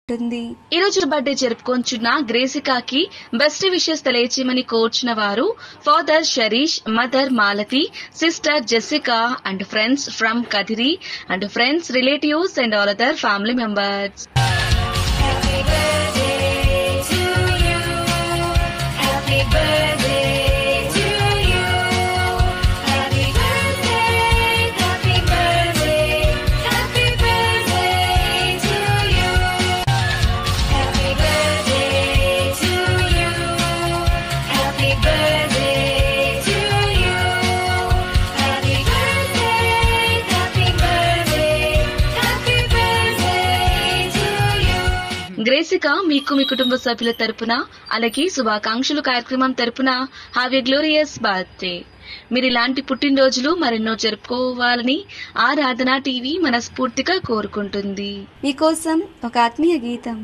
ఉంటుంది. ఈ రోజు బర్త్డే జరుపుకొంచున్న గ్రేసికాకి బెస్ట్ విషెస్ తెలియచేయమని కోరుచున్న వారు father Sharish, mother Malathi, sister Jessica and friends from Kadiri and friends, relatives and all other family members. Gracika మీకు మీ కుటుంబ సభ్యుల తరపున అలాగే శుభాకాంక్షలు కార్యక్రమం తరపున హ్యావ్ ఎ గ్లోరియస్ బర్త్డే. మీరు ఇలాంటి పుట్టినరోజులు మరెన్నో జరుపుకోవాలని ఆరాధన టీవీ మనస్ఫూర్తిగా కోరుకుంటుంది. మీకోసం ఒక ఆత్మీయ గీతం.